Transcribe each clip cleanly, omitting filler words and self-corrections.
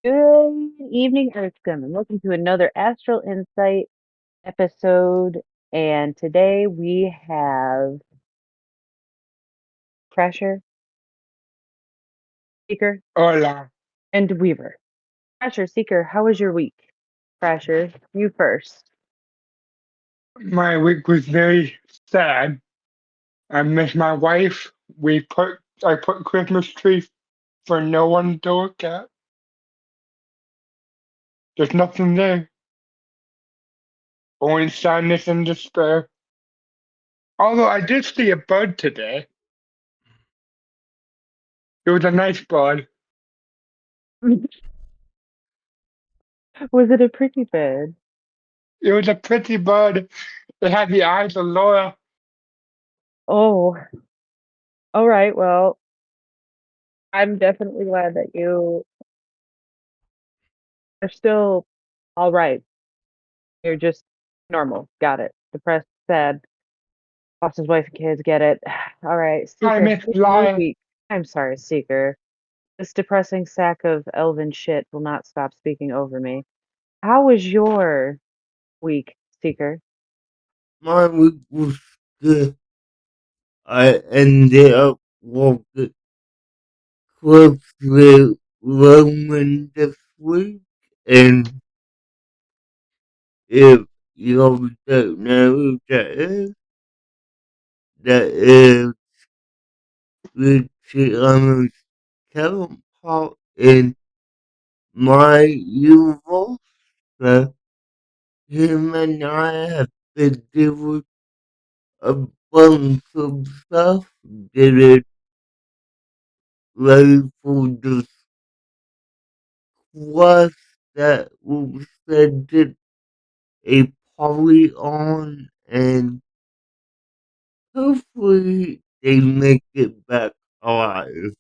Good evening, Earthscum, and welcome to another Astral Insight episode. And today we have Crasher, Seeker, Hola. and Weaver. Crasher, Seeker, how was your week? Crasher, you first. My week was very sad. I miss my wife. I put Christmas trees for no one to look at. There's nothing there. Only sadness and despair. Although I did see a bird today. It was a nice bird. Was it a pretty bird? It was a pretty bird. It had the eyes of Laura. Oh, all right. Well, I'm definitely glad that you are still all right. You're just normal. Got it. Depressed, sad, lost his wife and kids. Get it. All right, I Seeker, how miss was your Laura. week? I'm sorry, Seeker. This depressing sack of elven shit will not stop speaking over me. How was your week, Seeker? My week was good. I ended up walking closely Roman this week, and if you don't know who that is Richie on counterpart in my universe. So him and I have been doing a bunch of stuff, did it ready for the was that was sent a party on, and hopefully they make it back alive.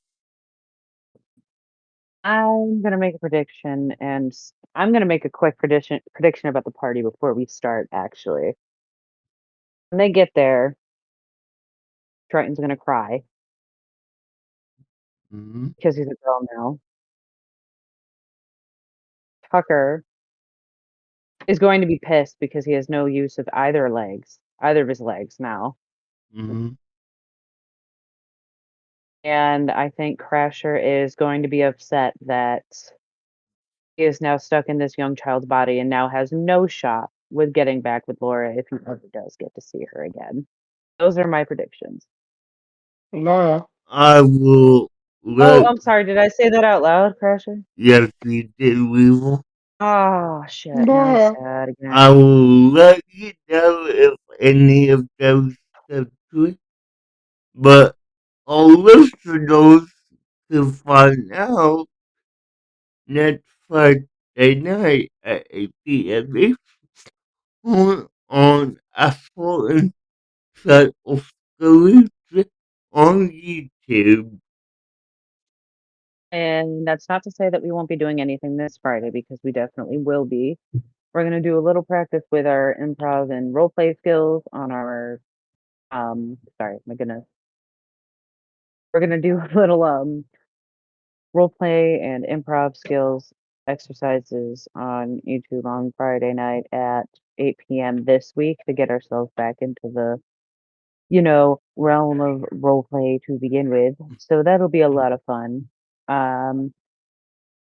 I'm gonna make a prediction, and I'm gonna make a quick prediction about the party before we start. Actually, when they get there, Triton's gonna cry Mm-hmm. because he's a girl now. Tucker is going to be pissed because he has no use of either of his legs now. Mm-hmm. And I think Crasher is going to be upset that he is now stuck in this young child's body and now has no shot with getting back with Laura if he ever does get to see her again. Those are my predictions. Laura. I will Oh, let I'm sorry. Did I say that out loud, Crasher? yes you did Weevil. Oh, shit. Now I'm Laura. sad I again. will let you know if any of those come true. But our listeners can find out next Friday night at 8 p.m. on Apple and set of stories on YouTube. And that's not to say that we won't be doing anything this Friday because we definitely will be. We're going to do a little practice with our improv and role play skills on our, sorry, my goodness. We're going to do a little, role play and improv skills exercises on YouTube on Friday night at 8 p.m. this week to get ourselves back into the, realm of role play to begin with. So that'll be a lot of fun. Um,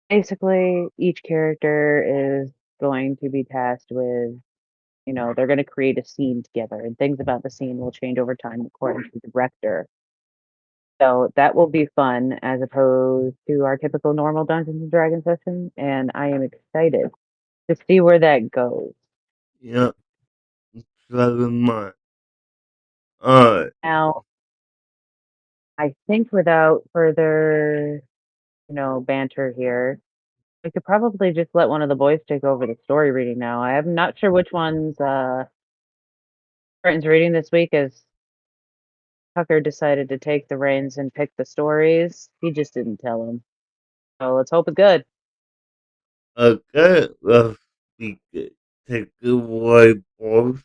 Basically, each character is going to be tasked with, they're going to create a scene together, and things about the scene will change over time according to the director. So that will be fun as opposed to our typical normal Dungeons and Dragons session, and I am excited to see where that goes. Yep, so am I. Alright, Now, I think without further, banter here, we could probably just let one of the boys take over the story reading now. I am not sure which one's Martin's reading this week as Tucker decided to take the reins and pick the stories. He just didn't tell him. So let's hope it's good. okay, let's begin. Take it away, boys.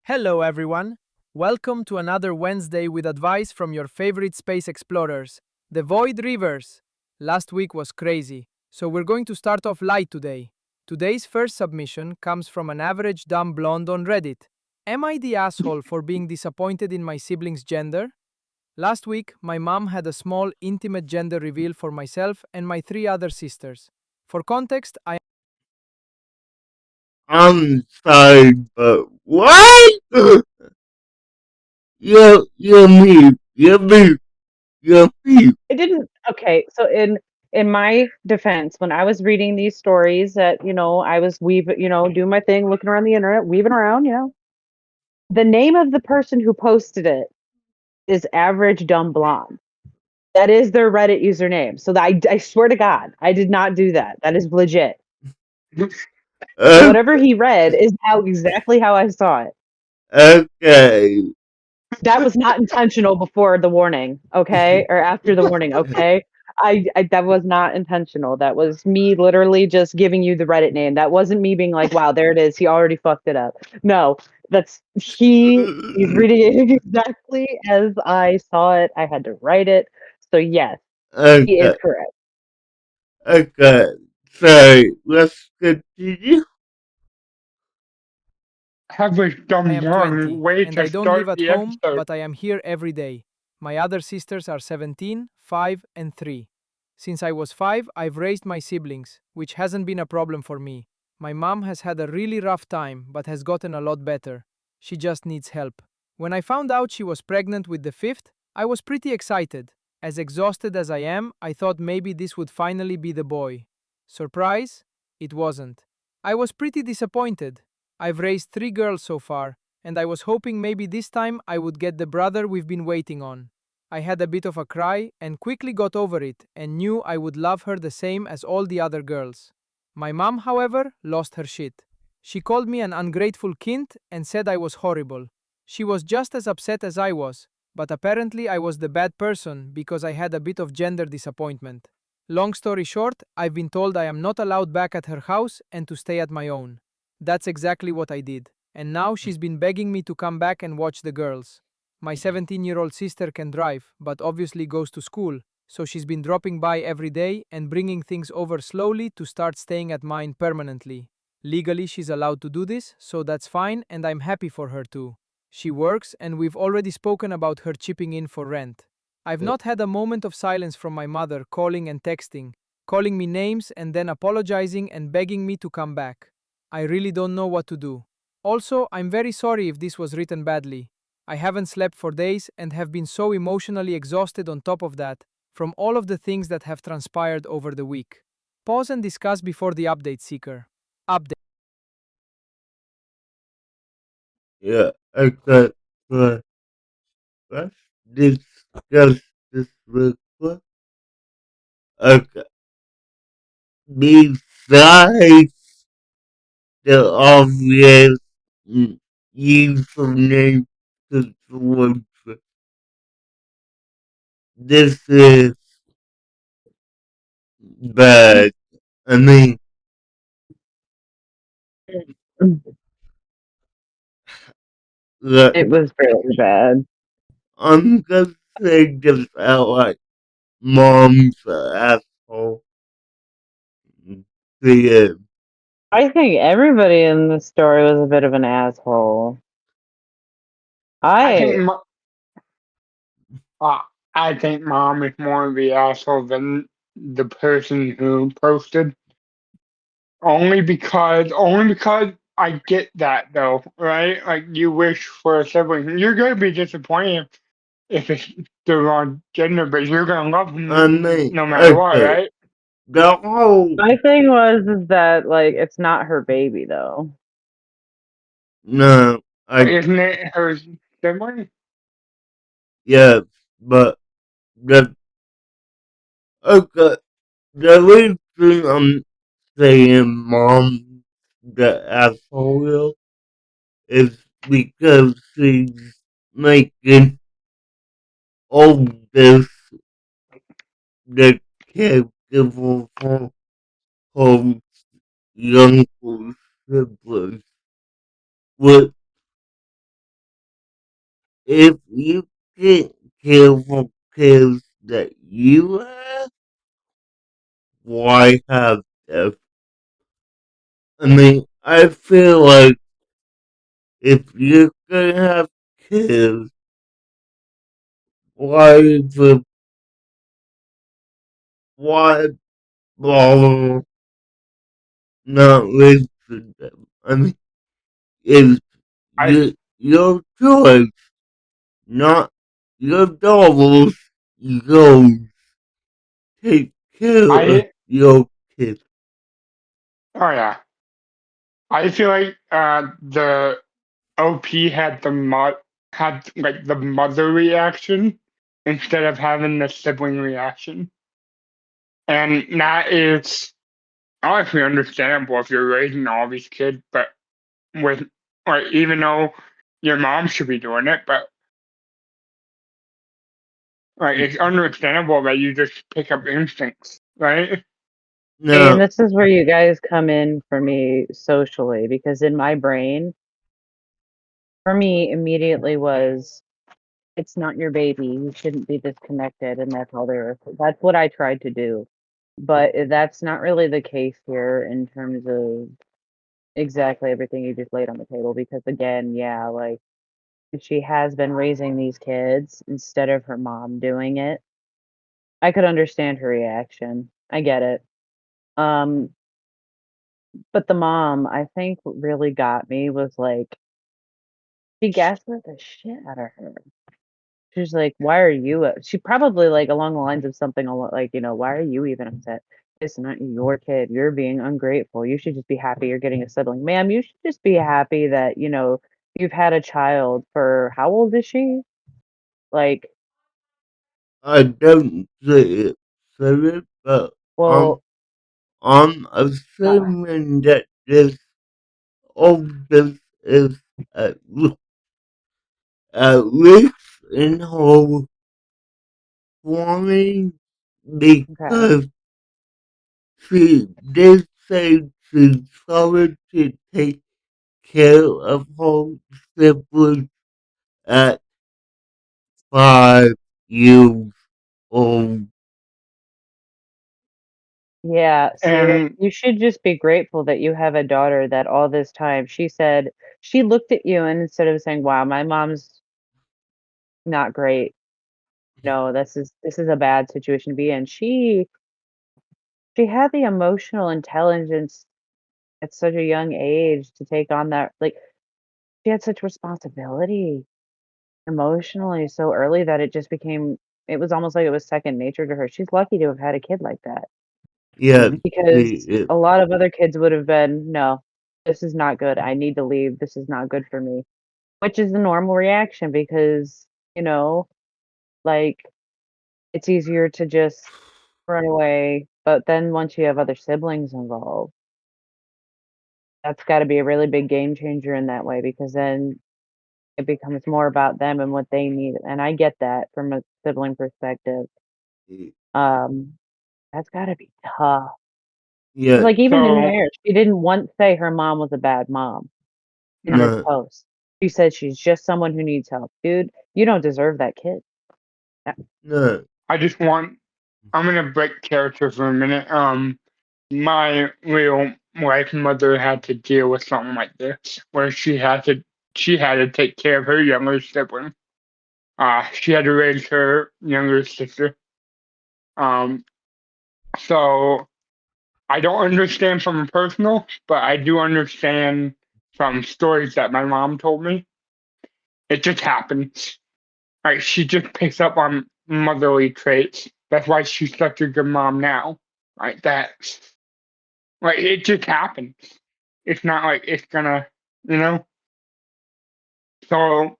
Hello, everyone. Welcome to another Wednesday with advice from your favorite space explorers, the Void Reavers. Last week was crazy, so we're going to start off light today. Today's first submission comes from an average dumb blonde on Reddit. Am I the asshole for being disappointed in my siblings' gender? Last week, my mom had a small, intimate gender reveal for myself and my three other sisters. For context, I'm sorry, but what? You're me. You're me. You're me. I didn't. Okay, so in my defense, when I was reading these stories that, I was weaving, doing my thing, looking around the internet, weaving around, the name of the person who posted it is Average Dumb Blonde. That is their Reddit username. So I swear to God, I did not do that. That is legit. Whatever he read is exactly how I saw it. Okay. That was not intentional before the warning, okay? Or after the warning, okay? I that was not intentional. That was me literally just giving you the Reddit name. That wasn't me being like, wow, there it is. He already fucked it up. No, he's reading it exactly as I saw it. I had to write it. So yes, he is Okay. correct. Okay. Sorry. Let's continue. Average I dumb am wrong 20, way and to I don't live start at the home, episode. but I am here every day. My other sisters are 17, 5, and 3. Since I was 5, I've raised my siblings, which hasn't been a problem for me. My mom has had a really rough time, but has gotten a lot better. She just needs help. When I found out she was pregnant with the fifth, I was pretty excited. As exhausted as I am, I thought maybe this would finally be the boy. Surprise? It wasn't. I was pretty disappointed. I've raised 3 girls so far, and I was hoping maybe this time I would get the brother we've been waiting on. I had a bit of a cry and quickly got over it and knew I would love her the same as all the other girls. My mom, however, lost her shit. She called me an ungrateful kind and said I was horrible. She was just as upset as I was, but apparently I was the bad person because I had a bit of gender disappointment. Long story short, I've been told I am not allowed back at her house and to stay at my own. That's exactly what I did. And now she's been begging me to come back and watch the girls. My 17-year-old sister can drive, but obviously goes to school, so she's been dropping by every day and bringing things over slowly to start staying at mine permanently. Legally, she's allowed to do this, so that's fine, and I'm happy for her too. She works, and we've already spoken about her chipping in for rent. I've not had a moment of silence from my mother calling and texting, calling me names and then apologizing and begging me to come back. I really don't know what to do. Also, I'm very sorry if this was written badly. I haven't slept for days and have been so emotionally exhausted on top of that, from all of the things that have transpired over the week. Pause and discuss before the update, seeker. Update. Yeah. Okay. So let's discuss this real quick. Okay. Besides the obvious username situation, this is bad. I mean, look, It was really bad. I'm gonna say this out like mom's an asshole. Yeah. I think everybody in the story was a bit of an asshole. I think I uh, I think mom is more of the asshole than the person who posted. Only because I get that though, right? Like you wish for a sibling, you're gonna be disappointed if it's the wrong gender, but you're gonna love I them mean, no matter what, okay. right? The whole my thing was is that like it's not her baby though. no, Isn't it her sibling? yeah, but the okay, the reason I'm saying mom the asshole is because she's making all this the caregiver for her younger siblings. But if you can't care for kids that you have, why have them? I mean, I feel like if you're gonna have kids, why the why bother not raising them? I mean, it's I your choice, not your daughter's. Go take care of I your kids. oh yeah. I feel like the OP had had like the mother reaction instead of having the sibling reaction. And that is honestly understandable if you're raising all these kids, but with like even though your mom should be doing it, but like it's understandable that you just pick up instincts, right? And Now, this is where you guys come in for me socially, because in my brain, for me, immediately was, it's not your baby. You shouldn't be disconnected, and that's all there is. That's what I tried to do. But that's not really the case here in terms of exactly everything you just laid on the table. Because again, yeah, like she has been raising these kids instead of her mom doing it. I could understand her reaction. I get it. Um, but the mom, I think what really got me was like she gaslit the shit out of her. She's like, "Why are you?" She probably like along the lines of something like, "Why are you even upset? It's not your kid. You're being ungrateful. You should just be happy you're getting a sibling, ma'am. You should just be happy that you've had a child for how old is she? Like, I don't say it, but well, I'm uh, assuming that all this is at, at least in her 20s okay, because she did say she started to take care of her siblings at 5 years old. yeah. See, like, And you should just be grateful that you have a daughter that all this time she said she looked at you and instead of saying, "Wow, my mom's not great. No, this is a bad situation to be in." She had the emotional intelligence at such a young age to take on that, like, she had such responsibility emotionally so early that it was almost like it was second nature to her. She's lucky to have had a kid like that Yeah, because she, a lot of other kids would have been, "No, this is not good. I need to leave. This is not good for me." Which is the normal reaction because, you know, like, it's easier to just run away, but then once you have other siblings involved, that's gotta be a really big game changer in that way because then it becomes more about them and what they need, and I get that from a sibling perspective. Um, that's gotta be tough. 'Cause, yeah, like, even in so there, she didn't once say her mom was a bad mom in this no, post. She said she's just someone who needs help. Dude, you don't deserve that kid. Uh, no, I just want I'm gonna break character for a minute. My real wife mother had to deal with something like this, where she had to take care of her younger sibling. She had to raise her younger sister. Um, so I don't understand from a personal, but I do understand from stories that my mom told me. It just happens. Like she just picks up on motherly traits. That's why she's such a good mom now. Like that. Like it just happens. It's not like it's gonna, you know. So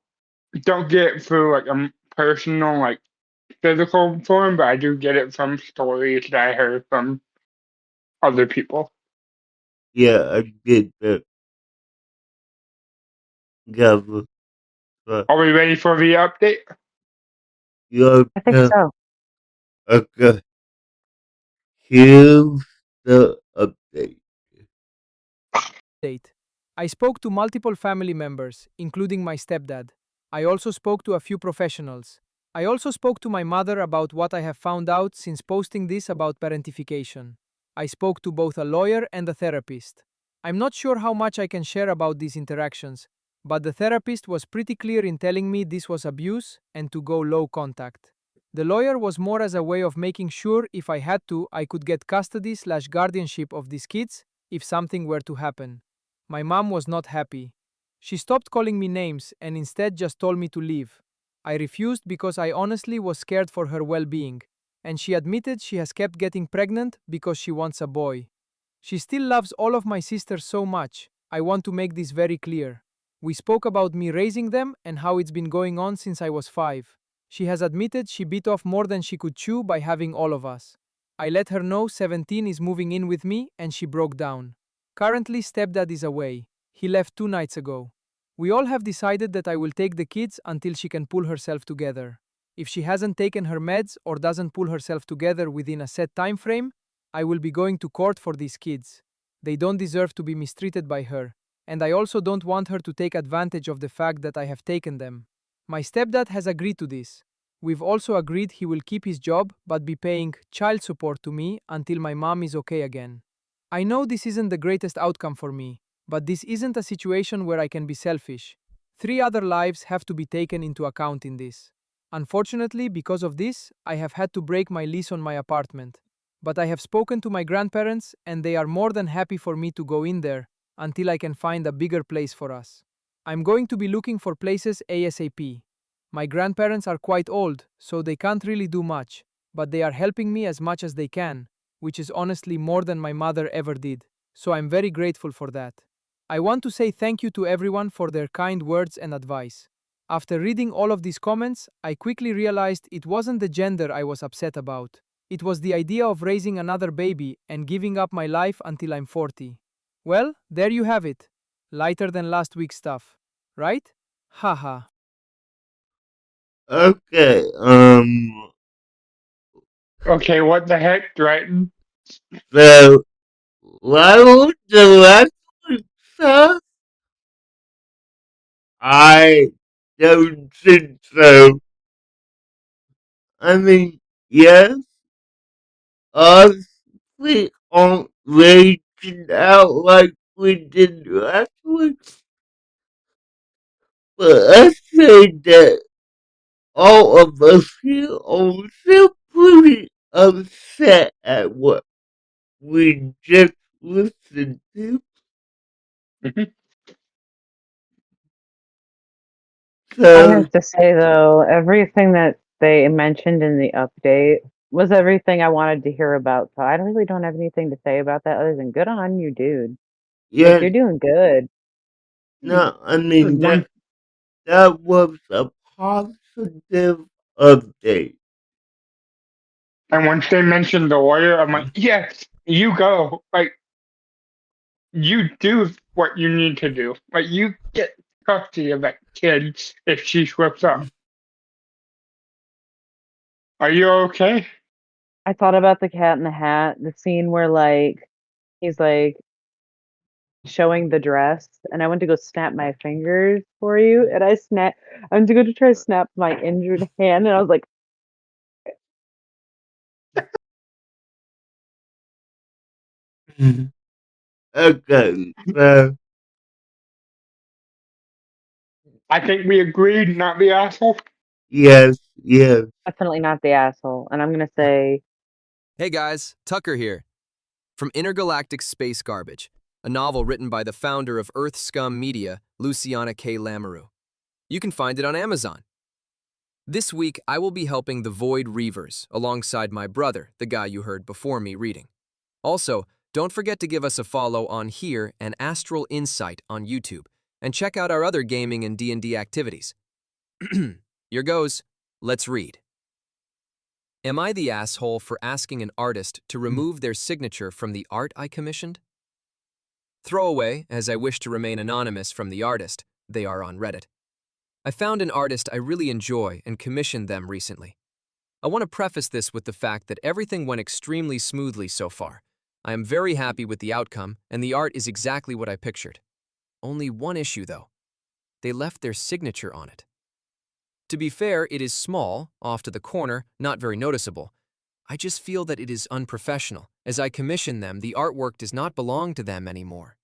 don't get it through like a personal, like physical form, but I do get it from stories that I heard from other people. yeah, I get that, Gavin, but Are we ready for the update? you're, I think so. okay, here's the update. Date. I spoke to multiple family members, including my stepdad. I also spoke to a few professionals. I also spoke to my mother about what I have found out since posting this about parentification. I spoke to both a lawyer and a therapist. I'm not sure how much I can share about these interactions, but the therapist was pretty clear in telling me this was abuse and to go low contact. The lawyer was more as a way of making sure if I had to, I could get custody/guardianship of these kids if something were to happen. My mom was not happy. She stopped calling me names and instead just told me to leave. I refused because I honestly was scared for her well-being, and she admitted she has kept getting pregnant because she wants a boy. She still loves all of my sisters so much. I want to make this very clear. We spoke about me raising them and how it's been going on since I was 5. She has admitted she bit off more than she could chew by having all of us. I let her know 17 is moving in with me and she broke down. Currently, stepdad is away. He left 2 nights ago. We all have decided that I will take the kids until she can pull herself together. If she hasn't taken her meds or doesn't pull herself together within a set time frame, I will be going to court for these kids. They don't deserve to be mistreated by her, and I also don't want her to take advantage of the fact that I have taken them. My stepdad has agreed to this. We've also agreed he will keep his job but be paying child support to me until my mom is okay again. I know this isn't the greatest outcome for me, but this isn't a situation where I can be selfish. 3 other lives have to be taken into account in this. Unfortunately, because of this, I have had to break my lease on my apartment. But I have spoken to my grandparents and they are more than happy for me to go in there until I can find a bigger place for us. I'm going to be looking for places ASAP. My grandparents are quite old, so they can't really do much, but they are helping me as much as they can, which is honestly more than my mother ever did, so I'm very grateful for that. I want to say thank you to everyone for their kind words and advice. After reading all of these comments, I quickly realized it wasn't the gender I was upset about. It was the idea of raising another baby and giving up my life until I'm 40. Well, there you have it. Lighter than last week's stuff. Right? Haha. Okay, Okay, what the heck, Dryden? so, why would the last one stuff? I don't think so. I mean, yes, us, we aren't raging out like we did last week, but I say that all of us here are still pretty upset at what we just listened to. Mhm. I So, have to say though, everything that they mentioned in the update was everything I wanted to hear about. So I really don't have anything to say about that other than good on you, dude. Like yeah, you're doing good. no, I mean, One, that was a positive update. and once they mentioned the lawyer, I'm like, yes, you go. Like, you do what you need to do. Like, you get custody of that kid if she slips up. Are you okay? I thought about the Cat in the Hat, the scene where like he's like showing the dress, and I went to go snap my fingers for you, and I went to go to try to snap my injured hand, and I was like, Okay, so, I think we agreed, not the asshole. yes, yes. definitely not the asshole. And I'm gonna say, Hey guys, Tucker here. From Intergalactic Space Garbage, a novel written by the founder of Earth Scum Media, Luciana K. Lamoureux. You can find it on Amazon. This week, I will be helping the Void Reavers alongside my brother, the guy you heard before me reading. Also, don't forget to give us a follow on here and Astral Insight on YouTube, and check out our other gaming and D&D activities. Here goes. Let's read. Am I the asshole for asking an artist to remove their signature from the art I commissioned? Throwaway, as I wish to remain anonymous from the artist, they are on Reddit. I found an artist I really enjoy and commissioned them recently. I want to preface this with the fact that everything went extremely smoothly so far. I am very happy with the outcome, and the art is exactly what I pictured. Only one issue, though. They left their signature on it. To be fair, it is small, off to the corner, not very noticeable. I just feel that it is unprofessional As I commission them, the artwork does not belong to them anymore.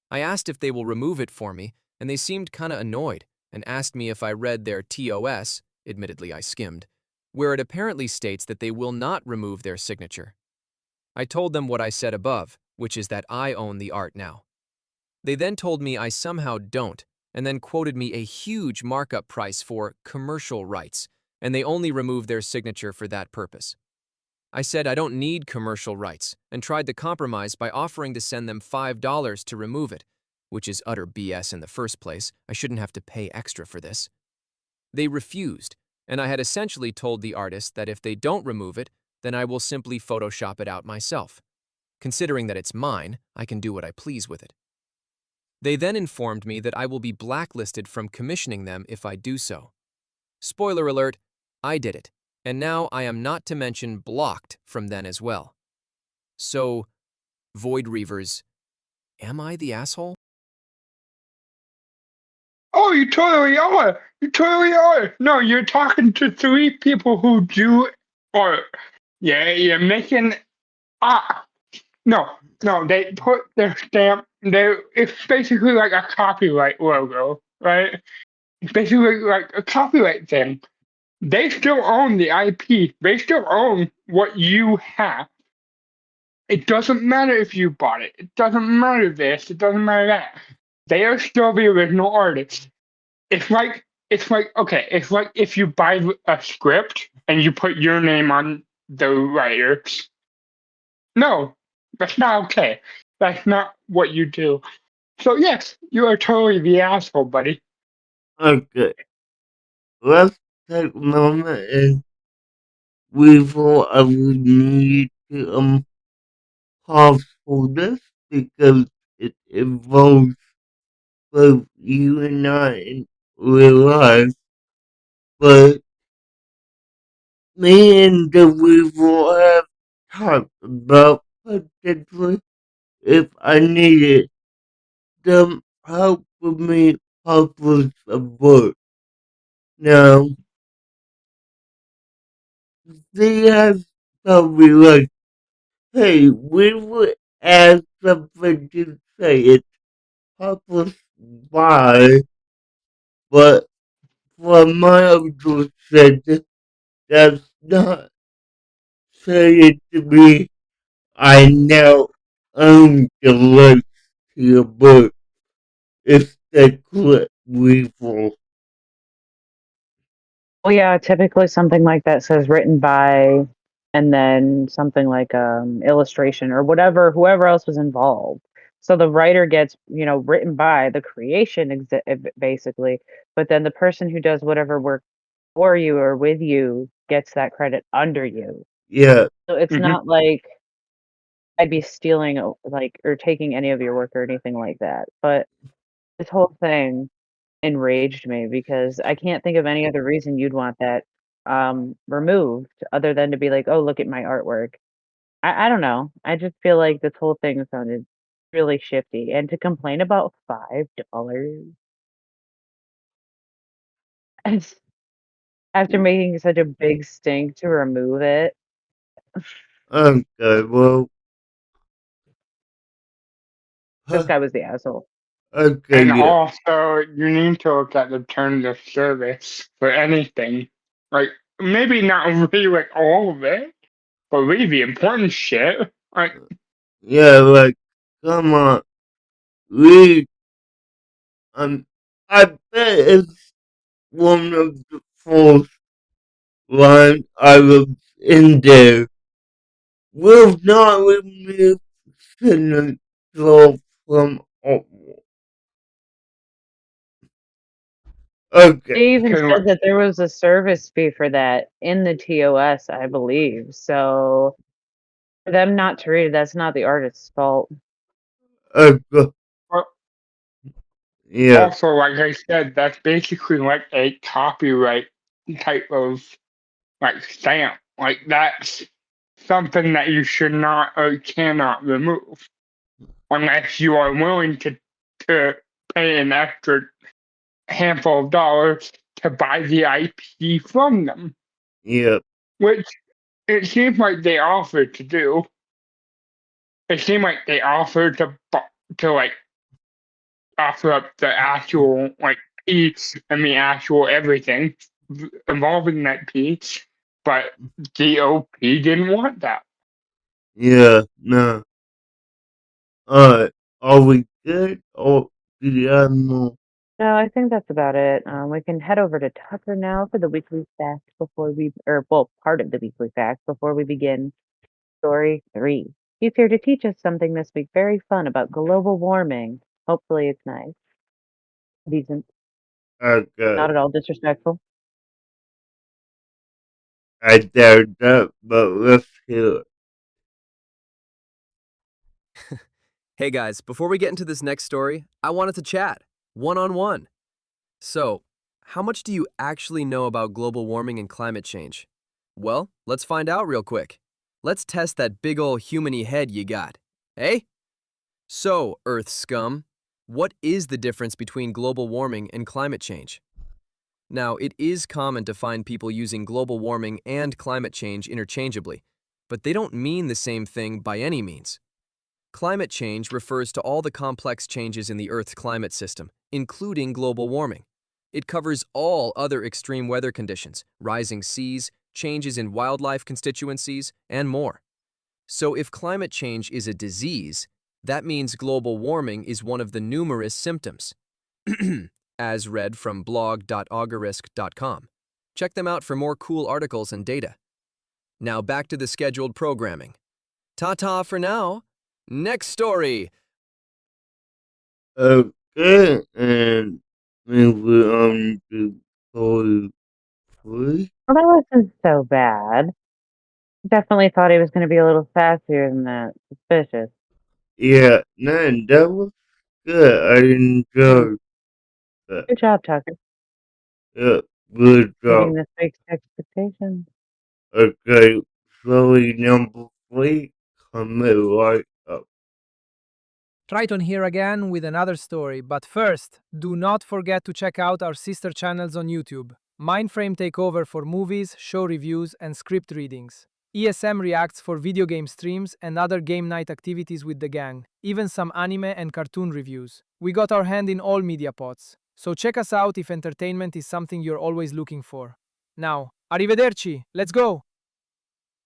I asked if they will remove it for me, and they seemed kinda annoyed and asked me if I read their TOS, admittedly I skimmed, where it apparently states that they will not remove their signature. I told them what I said above, which is that I own the art now. They then told me I somehow don't, and then quoted me a huge markup price for commercial rights, and they only remove their signature for that purpose. I said I don't need commercial rights, and tried to compromise by offering to send them $5 to remove it, which is utter BS in the first place. I shouldn't have to pay extra for this. They refused, and I had essentially told the artist that if they don't remove it, then I will simply Photoshop it out myself. Considering that it's mine, I can do what I please with it. They then informed me that I will be blacklisted from commissioning them if I do so. Spoiler alert, I did it, and now I am not to mention blocked from then as well. So, Void Reavers, am I the asshole? Oh, you totally are. You totally are. No, you're talking to 3 people who do art. Yeah, you're making no, they put their stamp. It's basically like a copyright logo, right? It's basically like a copyright thing. They still own the IP. They still own what you have. It doesn't matter if you bought it. It doesn't matter this. It doesn't matter that. They are still the original artists. It's like if you buy a script and you put your name on the writer. No, that's not okay. That's not what you do. So yes, you are totally the asshole, buddy. Okay, let's take a moment and before I would need to pause for this because it involves both you and I in real life, but me and the Weevil have talked about potentially if I needed them help with me publish a book. Now, they have told me like, hey, we would add something to say it's published by, but from my understanding, that's not saying to me I now own the rights to your book. It's the correct Weevil. Well, yeah, typically something like that says written by, and then something like illustration or whatever, whoever else was involved. So the writer gets, written by the creation basically, but then the person who does whatever work for you or with you gets that credit under you. Yeah, So it's Hmm. not like I'd be stealing like or taking any of your work or anything like that. But this whole thing enraged me because I can't think of any other reason you'd want that removed other than to be like, "Oh, look at my artwork." I don't know. I just feel like this whole thing sounded really shifty, and to complain about $5 as after making such a big stink to remove it. okay, well, This guy was the asshole. okay, And yeah, also, you need to look at the terms of service for anything. Like, maybe not really like all of it, but really the important shit. Like, yeah, like, come on, we, I bet it's one of the first line items in there. Will not remove signature from artwork. Okay, They even pretty said much. that there was a service fee for that in the TOS, I believe. So for them not to read it, that's not the artist's fault. okay, But yeah, also, like I said, that's basically like a copyright type of like stamp. Like that's something that you should not or cannot remove unless you are willing to pay an extra handful of dollars to buy the IP from them, yeah, which it seems like they offered to do. it seemed like they offered to like offer up the actual like piece and the actual everything involving that piece, but GOP didn't want that. Yeah, no. Are we good? Or do you have more? No, I think that's about it. We can head over to Tucker now for the weekly fact part of the weekly fact before we begin story 3. He's here to teach us something this week very fun about global warming. Hopefully it's nice. Decent. Okay. Not at all disrespectful. I doubt that, but let's hear it. Hey guys, before we get into this next story, I wanted to chat one-on-one. So, how much do you actually know about global warming and climate change? Well, let's find out real quick. Let's test that big ol' humany head you got. Eh? So, Earth scum, what is the difference between global warming and climate change? Now, it is common to find people using global warming and climate change interchangeably, but they don't mean the same thing by any means. Climate change refers to all the complex changes in the Earth's climate system, including global warming. It covers all other extreme weather conditions, rising seas, changes in wildlife constituencies, and more. So if climate change is a disease, that means global warming is one of the numerous symptoms. As read from blog.augurisk.com. Check them out for more cool articles and data. Now back to the scheduled programming. Ta-ta for now. Next story. Okay, and maybe to story 3. Well, that wasn't so bad. Definitely thought he was going to be a little sassier than that. Suspicious. Yeah, man, that was good. I enjoyed that. Good job, Tucker. Yeah, good Meeting job. this week's expectations. Okay, story number 3 coming right up. Triton here again with another story, but first, do not forget to check out our sister channels on YouTube. Mindframe Takeover for movies, show reviews, and script readings. ESM Reacts for video game streams and other game night activities with the gang, even some anime and cartoon reviews. We got our hand in all media pots, so check us out if entertainment is something you're always looking for. Now, arrivederci, let's go!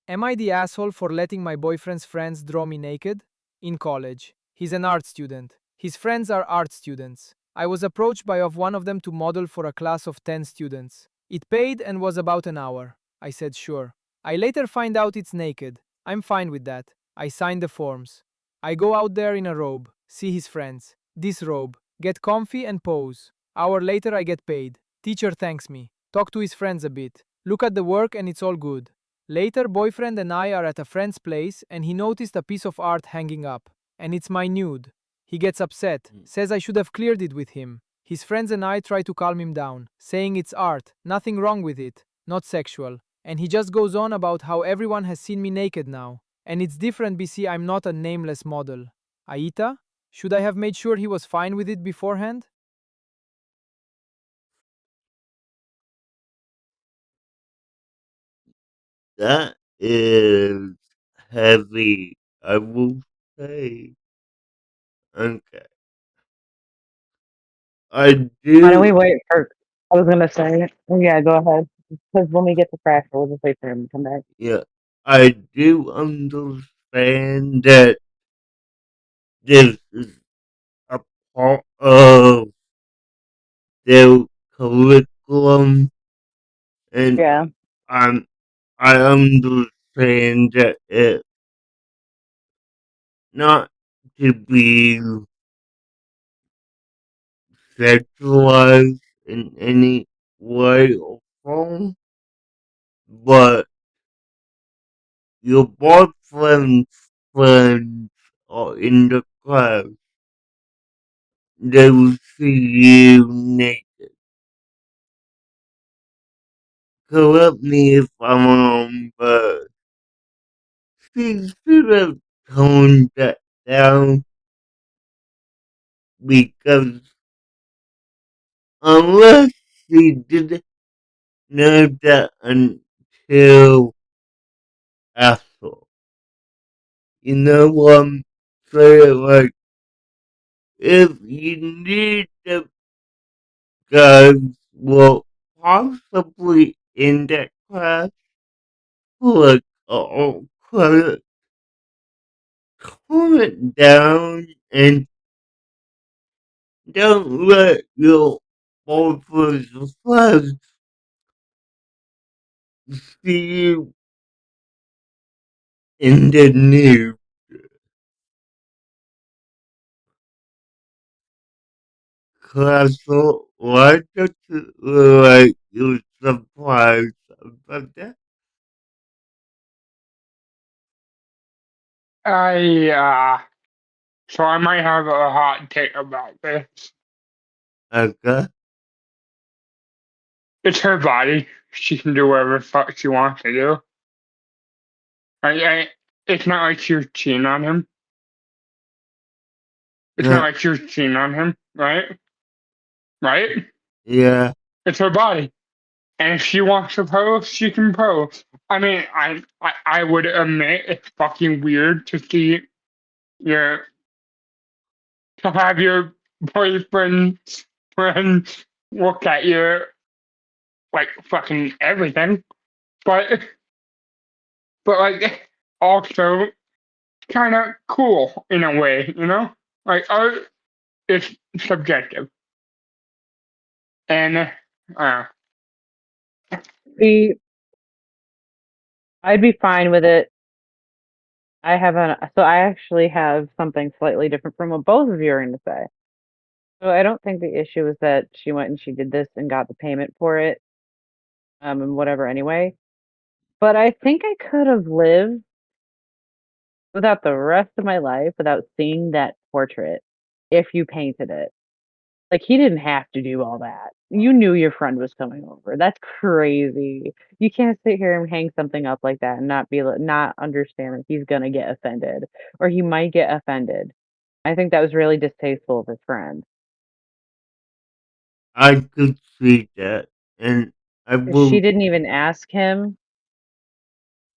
Am I the asshole for letting my boyfriend's friends draw me naked? In college. He's an art student. His friends are art students. I was approached by one of them to model for a class of 10 students. It paid and was about an hour. I said sure. I later find out it's naked. I'm fine with that. I sign the forms. I go out there in a robe, see his friends, disrobe, get comfy and pose. Hour later I get paid. Teacher thanks me. Talk to his friends a bit. Look at the work and it's all good. Later boyfriend and I are at a friend's place and he noticed a piece of art hanging up. And it's my nude. He gets upset, says I should have cleared it with him. His friends and I try to calm him down, saying it's art, nothing wrong with it, not sexual. And he just goes on about how everyone has seen me naked now. And it's different BC, I'm not a nameless model. Aita? Should I have made sure he was fine with it beforehand? That is heavy, I will say. Okay. I Why don't we do, wait for? I was gonna say, yeah, go ahead. Because when we get to Fractal, we'll just wait for him to come back. yeah, I do understand that this is a part of their curriculum, and Yeah. I'm, I understand that it's not to be sexualized in any way or form, but your boyfriend's friends are in the class. They will see you naked. Correct me if I'm wrong, but she should have toned that down because unless she didn't know that until after. You know, say like, if you need the guys, well, possibly in that class, like, oh, credit, calm it down and don't let your boyfriend's friends see you in the nude. Cause why don't you look like you're surprised about that? So I might have a hot take about this. Okay. It's her body. She can do whatever the fuck she wants to do. It's not like she was cheating on him. It's not Yeah. like she was cheating on him, right? Right? Yeah. It's her body. And if she wants to pose, she can pose. I mean, I would admit it's fucking weird to see your to have your boyfriend friend look at your like fucking everything. But like also kinda cool in a way, you know? Like art is subjective. And Be I'd be fine with it. I actually have something slightly different from what both of you are going to say. So I don't think the issue is that she went and she did this and got the payment for it, and whatever anyway. But I think I could have lived without the rest of my life without seeing that portrait if you painted it. Like, he didn't have to do all that. You knew your friend was coming over. That's crazy. You can't sit here and hang something up like that and not understand that he's gonna get offended, or he might get offended. I think that was really distasteful of his friend. I could see that. And I 'Cause she will. didn't even ask him,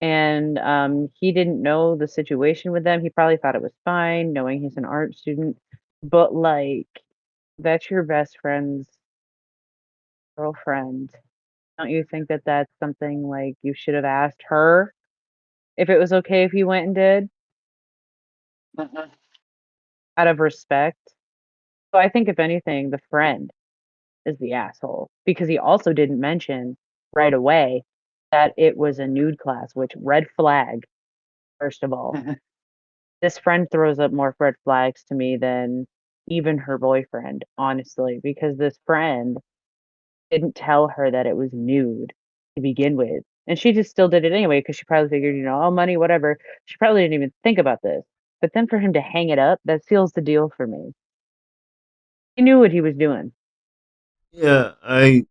and he didn't know the situation with them. He probably thought it was fine, knowing he's an art student. But like, that's your best friend's girlfriend. Don't you think that that's something like you should have asked her if it was okay if you went and did out of respect? So I think if anything, the friend is the asshole because he also didn't mention right away that it was a nude class, which red flag, first of all. This friend throws up more red flags to me than even her boyfriend, honestly, because this friend didn't tell her that it was nude to begin with. And she just still did it anyway because she probably figured, oh, money, whatever. She probably didn't even think about this. But then for him to hang it up, that seals the deal for me. He knew what he was doing. Yeah, I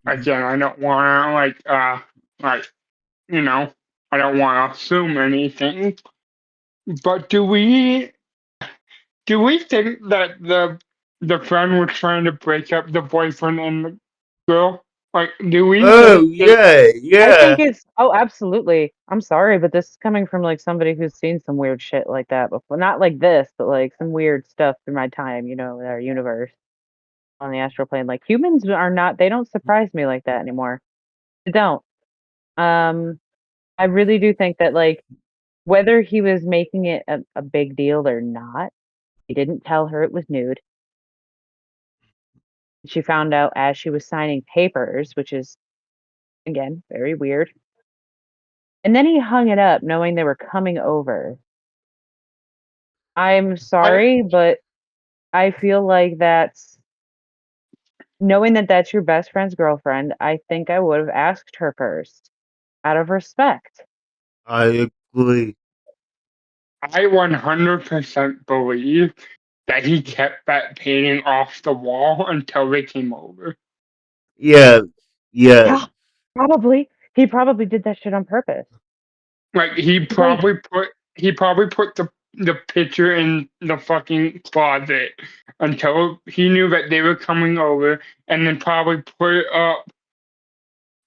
again I don't wanna like you know, I don't wanna assume anything. But do we think that the friend was trying to break up the boyfriend and the girl? Like, do we oh think that? yeah, I think yeah. it's absolutely. I'm sorry, but this is coming from like somebody who's seen some weird shit like that before. Not like this, but like some weird stuff through my time, in our universe on the astral plane. Like humans are not they don't surprise me like that anymore. They don't. Um I really do think that like whether he was making it a big deal or not, he didn't tell her it was nude. She found out as she was signing papers, which is again very weird. And then he hung it up knowing they were coming over. I'm I sorry, but I feel like that's knowing that that's your best friend's girlfriend, I think I would have asked her first out of respect. I agree. I 100% believe that he kept that painting off the wall until they came over. Yeah, yeah. Yeah, probably. He probably did that shit on purpose. Like he probably put the picture in the fucking closet until he knew that they were coming over, and then probably put it up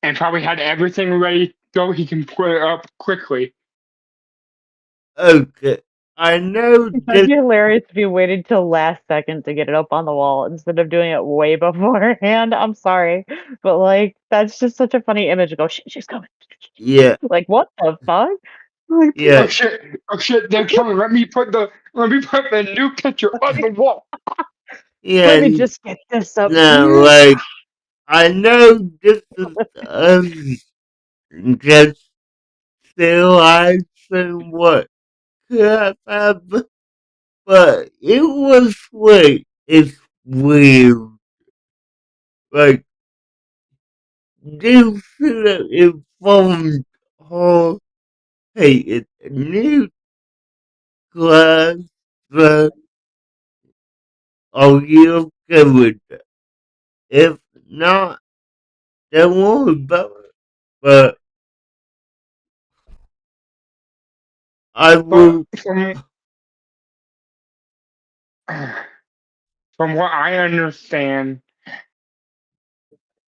and probably had everything ready so he can put it up quickly. Okay. I know That'd this. be hilarious if you waited till last second to get it up on the wall instead of doing it way beforehand. I'm sorry, but like that's just such a funny image. Go, she's coming. Yeah, Like what the fuck? Like, yeah, Oh shit, they're coming. Let me put the new picture on the wall. yeah. let me just get this up No, here. like, I know this is just theorizing what could have happened, but it was weird. It's weird. Like, this should have informed her, hey, it's a new class, but are you okay with it? If not, don't worry about it. But I But will, from what I understand,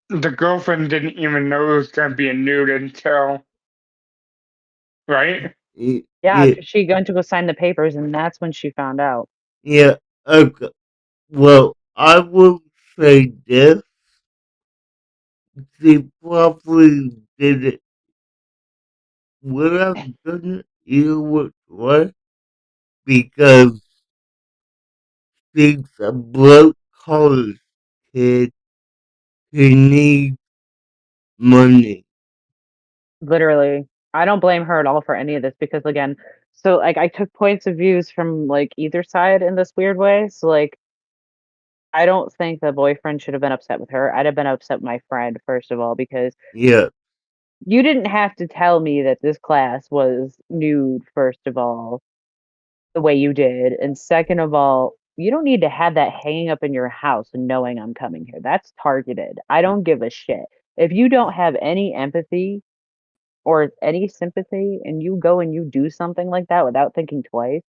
the girlfriend didn't even know it was gonna be a nude until, right? Yeah, yeah, because she went to go sign the papers, and that's when she found out. yeah, okay. Well, I will say this. She probably did it without done it either which way because she's a broke college kid who needs money. Literally, I don't blame her at all for any of this because again, so like I took points of views from like either side in this weird way. So like I don't think the boyfriend should have been upset with her. I'd have been upset with my friend first of all because Yeah, you didn't have to tell me that this class was nude first of all the way you did, and second of all, you don't need to have that hanging up in your house and knowing I'm coming here. That's targeted. I don't give a shit. If you don't have any empathy or any sympathy and you go and you do something like that without thinking twice,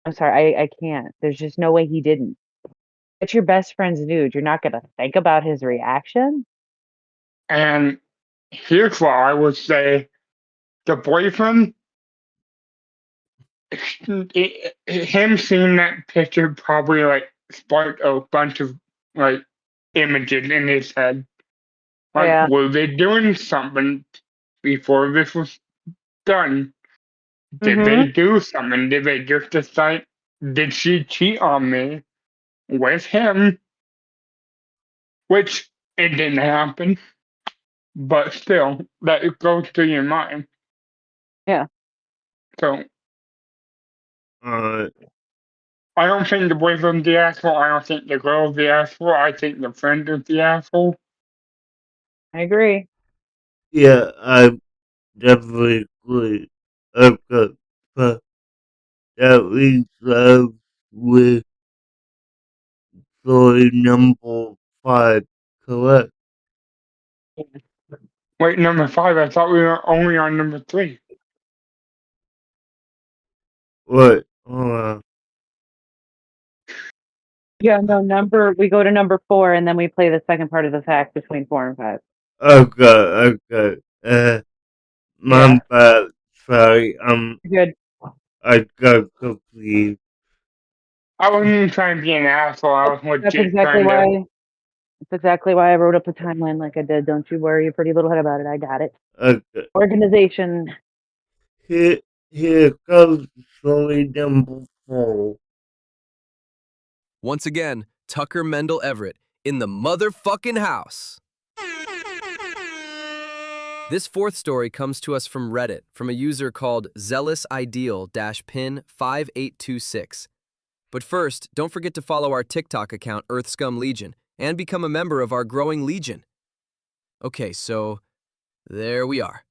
I'm sorry, I can't. There's just no way he didn't. It's your best friend's nude. You're not gonna think about his reaction? And here's what I would say: the boyfriend, him seeing that picture probably like sparked a bunch of like images in his head. Oh, Like, yeah. were they doing something before this was done? Did they Mhm. do something? Did they just decide? Did she cheat on me with him? Which it didn't happen, but still, that it goes through your mind. Yeah. So uh, I don't think the boyfriend's the asshole. I don't think the girl's the asshole. I think the friend is the asshole. I agree. yeah, I definitely agree. Okay, but that leaves us with story number 5, correct? Wait, number five. I thought we were only on number three. Right, hold on. Yeah, no, we go to number 4 and then we play the second part of the fact between 4 and 5. Okay, okay. Yeah, My bad. Sorry, Good. I got confused. I wasn't even trying to be an asshole. I was That's legit exactly trying to. why that's exactly why I wrote up the timeline like I did. Don't you worry your pretty little head about it. I got it. Okay, Organization. here, here comes story number 4. Once again, Tucker Mendel Everett in the motherfucking house. This fourth story comes to us from Reddit from a user called zealous-ideal-pin 5826. But first, don't forget to follow our TikTok account Earthscum Legion and become a member of our growing legion. Okay, so there we are.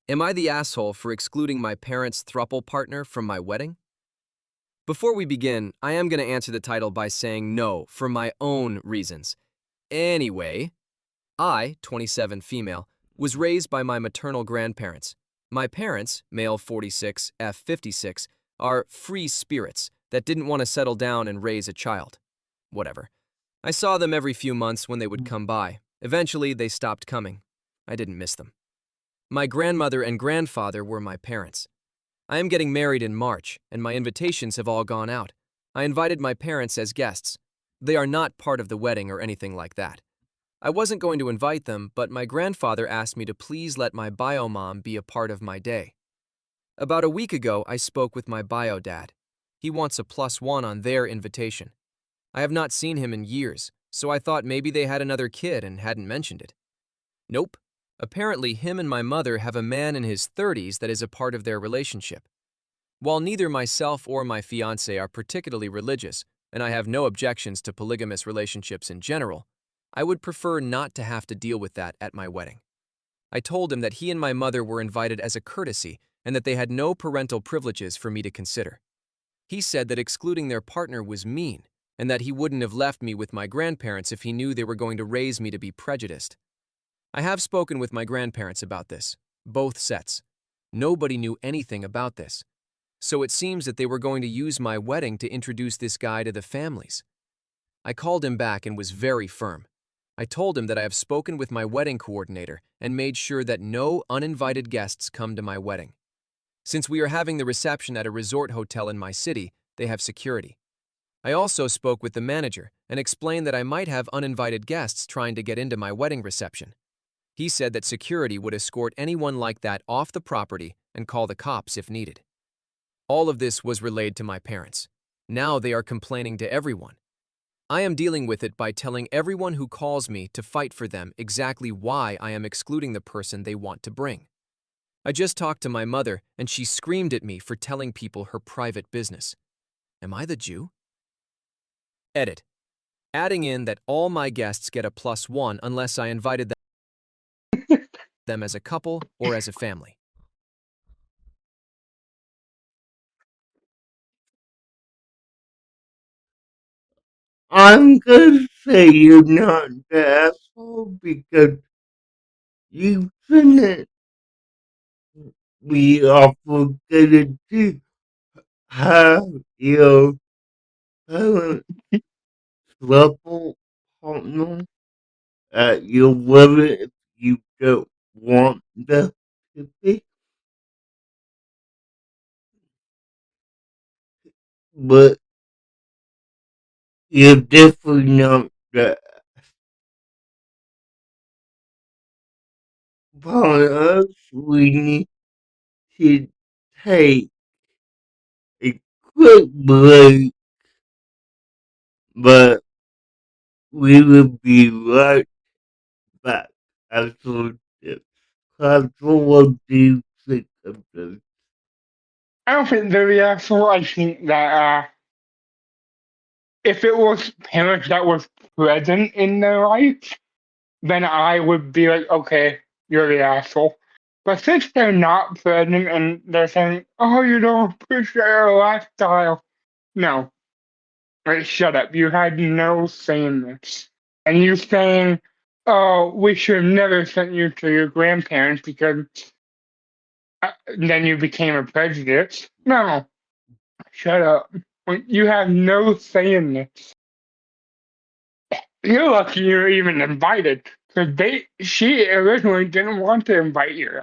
Am I the asshole for excluding my parents' throuple partner from my wedding? Before we begin, I am going to answer the title by saying no for my own reasons. Anyway, I, 27 female, was raised by my maternal grandparents. My parents, male 46, F 56, are free spirits that didn't want to settle down and raise a child. Whatever. I saw them every few months when they would come by. Eventually, they stopped coming. I didn't miss them. My grandmother and grandfather were my parents. I am getting married in March, and my invitations have all gone out. I invited my parents as guests. They are not part of the wedding or anything like that. I wasn't going to invite them, but my grandfather asked me to please let my bio mom be a part of my day. About a week ago, I spoke with my bio dad. He wants a +1 on their invitation. I have not seen him in years, so I thought maybe they had another kid and hadn't mentioned it. Nope. Apparently, him and my mother have a man in his 30s that is a part of their relationship. While neither myself or my fiance are particularly religious, and I have no objections to polygamous relationships in general, I would prefer not to have to deal with that at my wedding. I told him that he and my mother were invited as a courtesy and that they had no parental privileges for me to consider. He said that excluding their partner was mean and that he wouldn't have left me with my grandparents if he knew they were going to raise me to be prejudiced. I have spoken with my grandparents about this, both sets. Nobody knew anything about this. So it seems that they were going to use my wedding to introduce this guy to the families. I called him back and was very firm. I told him that I have spoken with my wedding coordinator and made sure that no uninvited guests come to my wedding. Since we are having the reception at a resort hotel in my city, they have security. I also spoke with the manager and explained that I might have uninvited guests trying to get into my wedding reception. He said that security would escort anyone like that off the property and call the cops if needed. All of this was relayed to my parents. Now they are complaining to everyone. I am dealing with it by telling everyone who calls me to fight for them exactly why I am excluding the person they want to bring. I just talked to my mother and she screamed at me for telling people her private business. Am I the Jew? Edit. Adding in that all my guests get a +1 unless I invited them as a couple or as a family. I'm gonna say you're not the asshole because you shouldn't be obligated to have your parent level partner at your wedding if you don't want them to be. But you're definitely not the upon us. We need to take a quick break, but we will be right back after this. Cause what do you think of this? I don't think they're the asshole. I think that if it was parents that was present in their life, then I would be like, okay, you're the asshole. But since they're not present and they're saying, oh, you don't appreciate our lifestyle, no, like, shut up. You had no say in this. And you saying, oh, we should have never sent you to your grandparents because then you became a prejudice. No, shut up. You have no say in this. You're lucky you're even invited. Because she originally didn't want to invite you.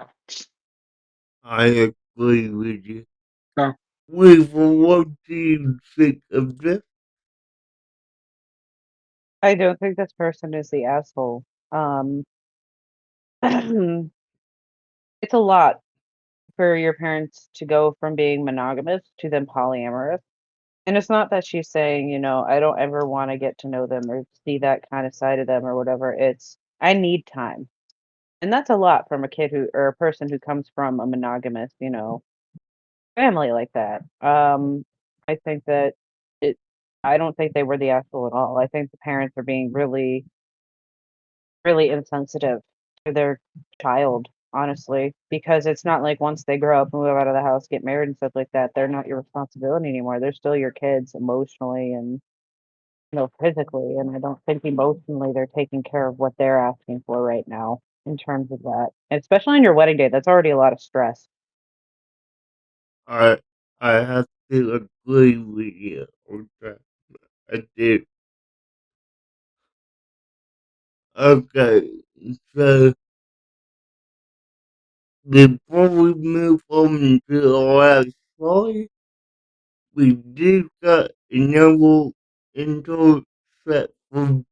I agree with you. So, Wait, what do you think of this? I don't think this person is the asshole. Um, it's a lot for your parents to go from being monogamous to then polyamorous. And it's not that she's saying, I don't ever want to get to know them or see that kind of side of them or whatever. It's I need time. And that's a lot from a kid who or a person who comes from a monogamous, family like that. I think that it I don't think they were the asshole at all. I think the parents are being really, really insensitive to their child, honestly, because it's not like once they grow up, move out of the house, get married and stuff like that, they're not your responsibility anymore. They're still your kids emotionally and physically. And I don't think emotionally they're taking care of what they're asking for right now in terms of that. And especially on your wedding day, that's already a lot of stress. I I have to agree with you on that. I do. Okay, so before we move on to our last story, we do got another intro set from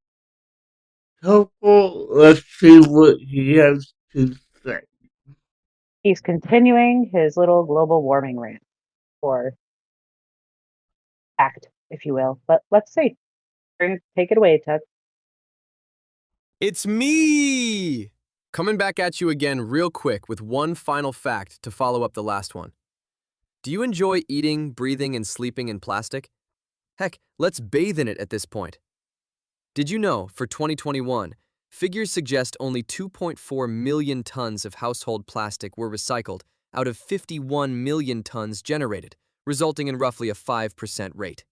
Tucker. Let's see what he has to say. He's continuing his little global warming rant, or act, if you will. But let's see. Take it away, Tuck. It's me! Coming back at you again real quick with one final fact to follow up the last one. Do you enjoy eating, breathing, and sleeping in plastic? Heck, let's bathe in it at this point. Did you know, for 2021, figures suggest only 2.4 million tons of household plastic were recycled out of 51 million tons generated, resulting in roughly a 5% rate.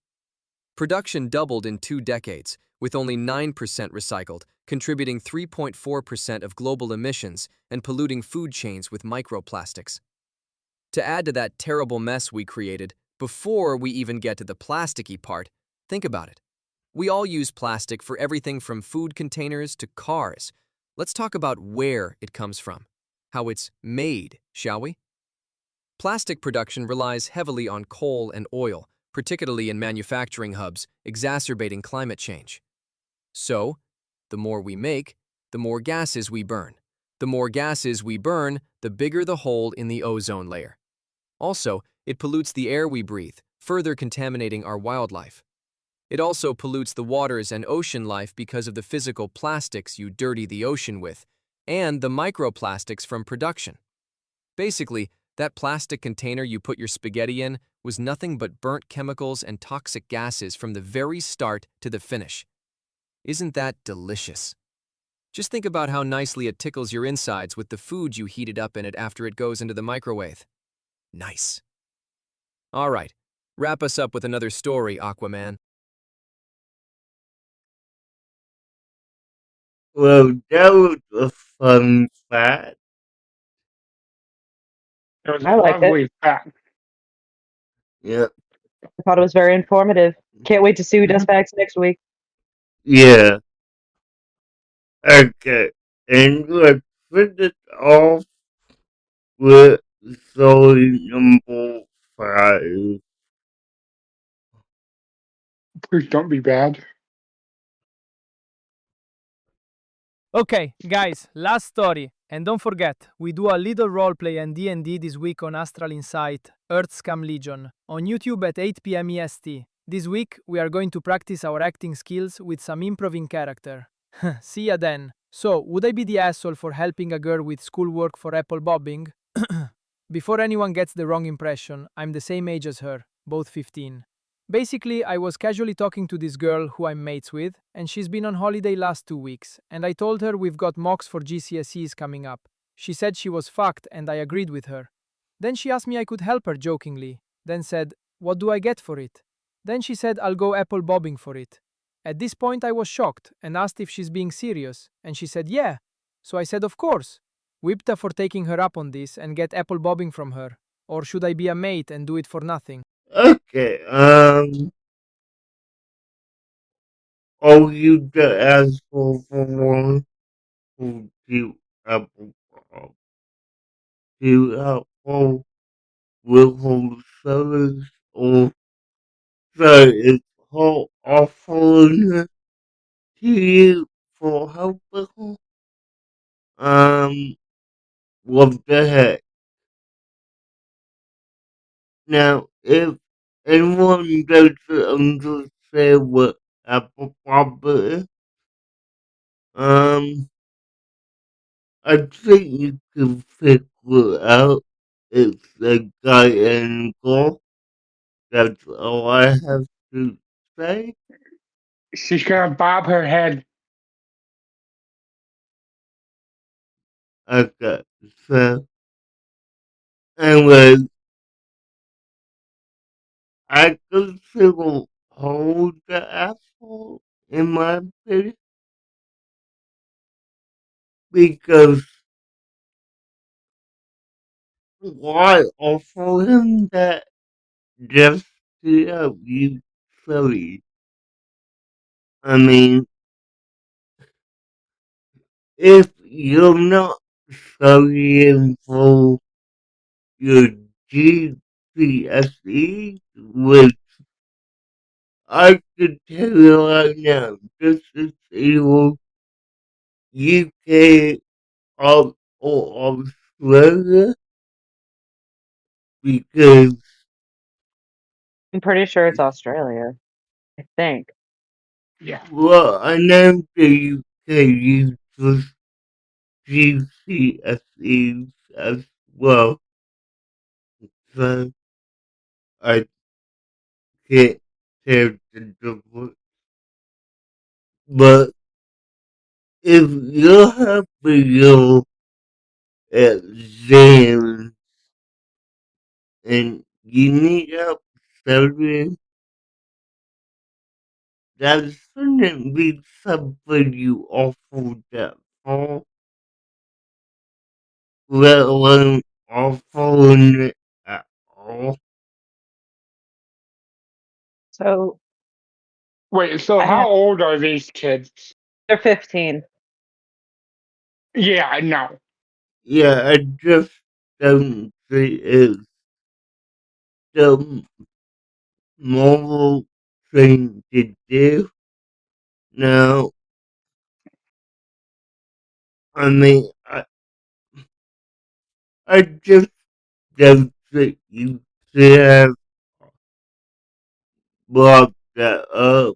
Production doubled in 2 decades, with only 9% recycled, contributing 3.4% of global emissions and polluting food chains with microplastics. To add to that terrible mess we created, before we even get to the plasticky part, think about it. We all use plastic for everything from food containers to cars. Let's talk about where it comes from, how it's made, shall we? Plastic production relies heavily on coal and oil, particularly in manufacturing hubs, exacerbating climate change. So, the more we make, the more gases we burn. The more gases we burn, the bigger the hole in the ozone layer. Also, it pollutes the air we breathe, further contaminating our wildlife. It also pollutes the waters and ocean life because of the physical plastics you dirty the ocean with, and the microplastics from production. Basically, that plastic container you put your spaghetti in was nothing but burnt chemicals and toxic gases from the very start to the finish. Isn't that delicious? Just think about how nicely it tickles your insides with the food you heated up in it after it goes into the microwave. Nice. All right, wrap us up with another story, Aquaman. Well, that was a fun fact. It was a I liked it. lovely fact. Yeah. I thought it was very informative. Can't wait to see who does facts next week. Yeah. Okay. And let's finish off with story number 5. Please don't be bad. Okay, guys, last story. And don't forget, we do a little roleplay and D&D this week on Astral Insight, Earthscam Legion, on YouTube at 8 p.m. EST. This week, we are going to practice our acting skills with some improv in character. See ya then. So, would I be the asshole for helping a girl with schoolwork for apple bobbing? Before anyone gets the wrong impression, I'm the same age as her, both 15. Basically, I was casually talking to this girl who I'm mates with, and she's been on holiday last 2 weeks, and I told her we've got mocks for GCSEs coming up. She said she was fucked, and I agreed with her. Then she asked me I could help her jokingly, then said, "What do I get for it?" Then she said I'll go apple bobbing for it. At this point I was shocked, and asked if she's being serious, and she said yeah. So I said of course. Whipped her for taking her up on this and get apple bobbing from her. Or should I be a mate and do it for nothing? Okay. Are you the asshole for one who do apple pop? Do apple will hold service or so it's whole offering to you for helping? What the heck? Now, if anyone doesn't understand what apple pop is, um, I think you can figure it out. It's a guy and girl. That's all I have to say. She's gonna bob her head. Okay, so anyway, I consider hold the asshole in my opinion because why offer him that just to help you silly? I mean, if you're not studying for your GCSE, which I could tell you right now, this is either UK or Australia, because, I'm pretty sure it's Australia. I think. Yeah. well, I know the UK uses GCSEs as well, so I can't tell the difference. But if you're having your exams and you need help studying, that shouldn't be something you offer that for, let alone offering it at all. So Wait, so I how have, old are these kids? they're 15. Yeah, I know. Yeah, I just don't think it's the moral thing to do. Now, I mean, I just don't think you should have brought that up.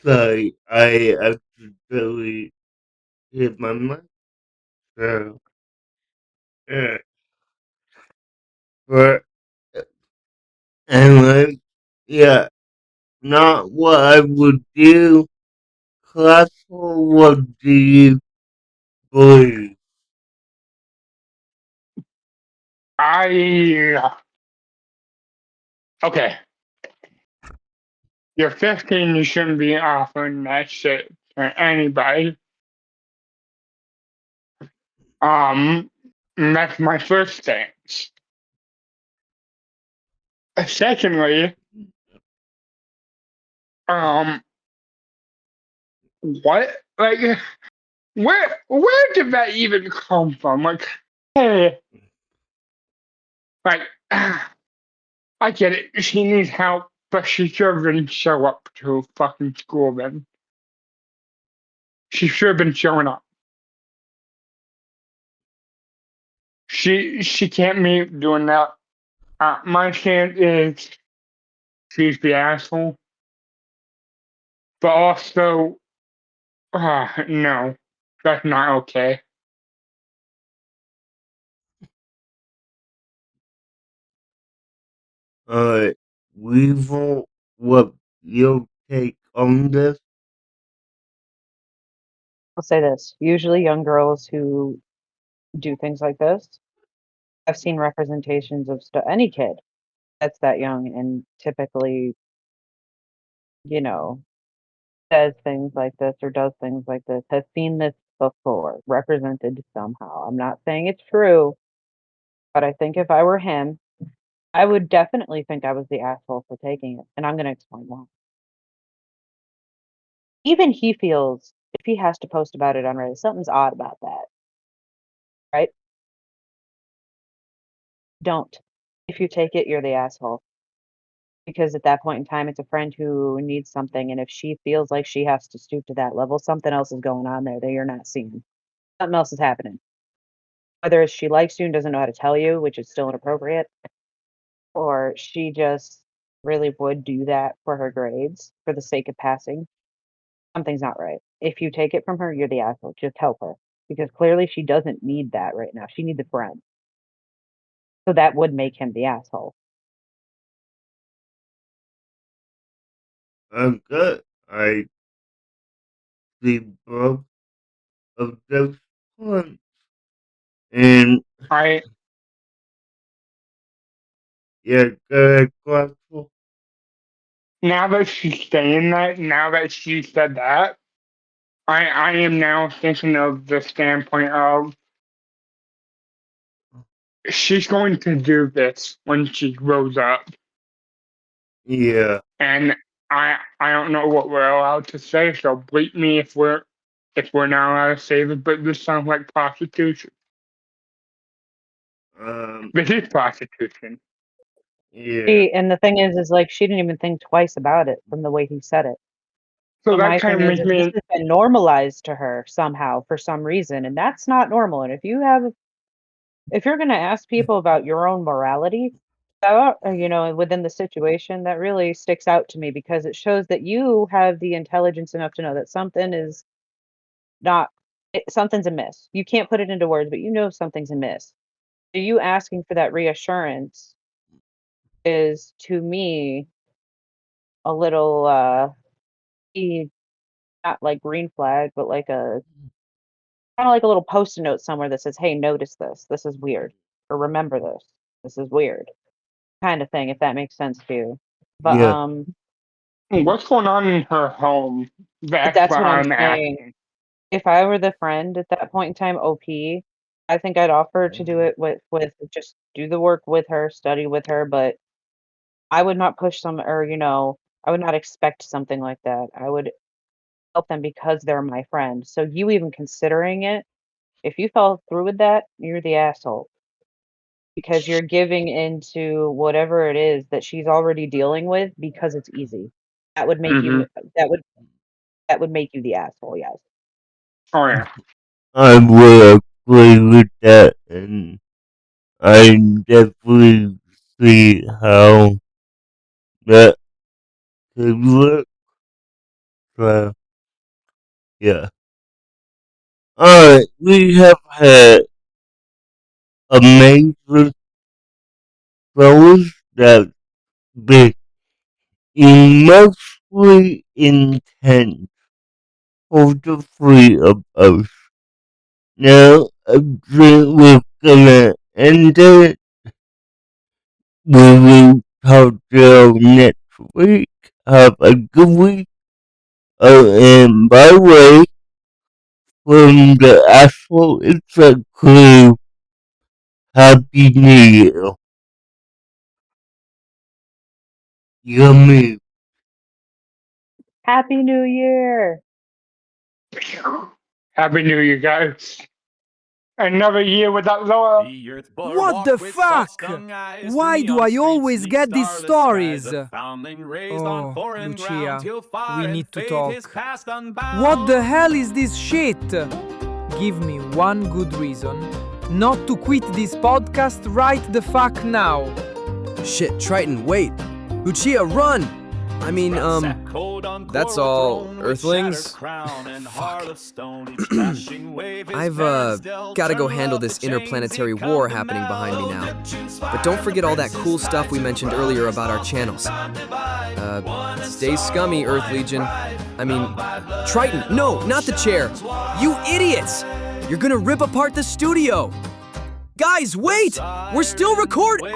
Sorry, I accidentally hit my mic. So, uh, but anyway, yeah, not what I would do. Classical, what do you believe? I okay. You're 15. You shouldn't be offering that shit to anybody. That's my first stance. Secondly, um, what? Like, where did that even come from? Like, hey, like, I get it. She needs help, but she sure didn't show up to fucking school then. She should have been showing up. She can't be doing that. My stance is she's the asshole, but also, no, that's not okay. Alright, Weevil, what your take on this? I'll say this. Usually young girls who do things like this, I've seen representations of any kid that's that young and typically, you know, says things like this or does things like this, has seen this before, represented somehow. I'm not saying it's true, but I think if I were him, I would definitely think I was the asshole for taking it. And I'm going to explain why. Even he feels if he has to post about it on Reddit, something's odd about that, right? Don't. If you take it, you're the asshole. Because at that point in time, it's a friend who needs something. And if she feels like she has to stoop to that level, something else is going on there that you're not seeing. Something else is happening. Whether it's she likes you and doesn't know how to tell you, which is still inappropriate, or she just really would do that for her grades for the sake of passing, something's not right. If you take it from her, you're the asshole. Just help her. Because clearly she doesn't need that right now. She needs a friend. So that would make him the asshole. Okay, I see both of those points. And I yeah, go ahead, Classical. now that she's saying that, now that she said that, I am now thinking of the standpoint of she's going to do this when she grows up, Yeah, and I don't know what we're allowed to say, so bleep me if we're if we're not allowed to save it, but this sounds like prostitution. This is prostitution. Yeah. And the thing is like she didn't even think twice about it from the way he said it. So So my that kind thing of is makes this me. has been normalized to her somehow for some reason, and that's not normal. And if you're going to ask people about your own morality, within the situation, that really sticks out to me because it shows that you have the intelligence enough to know that something's amiss. You can't put it into words, but you know something's amiss. So you asking for that reassurance is, to me, a little not like green flag, but like a kind of like a little post-it note somewhere that says, "Hey, notice this. This is weird," or "Remember this. This is weird," kind of thing. If that makes sense to you. But Yeah. What's going on in her home? That's that's what what I'm I'm saying. asking. If I were the friend at that point in time, OP, I think I'd offer to do it with just do the work with her, study with her, but I would not push some or I would not expect something like that. I would help them because they're my friend. So you even considering it, if you fell through with that, you're the asshole because you're giving into whatever it is that she's already dealing with because it's easy. That would make Mm-hmm. you that would make you the asshole, yes. Oh yeah. I would agree with that, and I definitely see how that could work. So, yeah. Alright, we have had a major fellas that's been immensely intense for the three of us. Now, I think we're gonna end it. We will talk to you next week. Have a good week. Oh, and by the way, from the Asshole It's Crew, Happy New Year. Yummy. Happy New Year. Happy New Year, guys. Another year without Laura. What the fuck? Why do I always get these stories? Oh, Lucia, we need to talk. What the hell is this shit? Give me one good reason not to quit this podcast right the fuck now. Shit, Triton, wait. Lucia, run! I mean, that's all, Earthlings. I've, gotta go handle this interplanetary war happening behind me now. But don't forget all that cool stuff we mentioned earlier about our channels. Stay scummy, Earth Legion. I mean, Triton, no, not the chair. You idiots! You're gonna rip apart the studio. Guys, wait! We're still recording!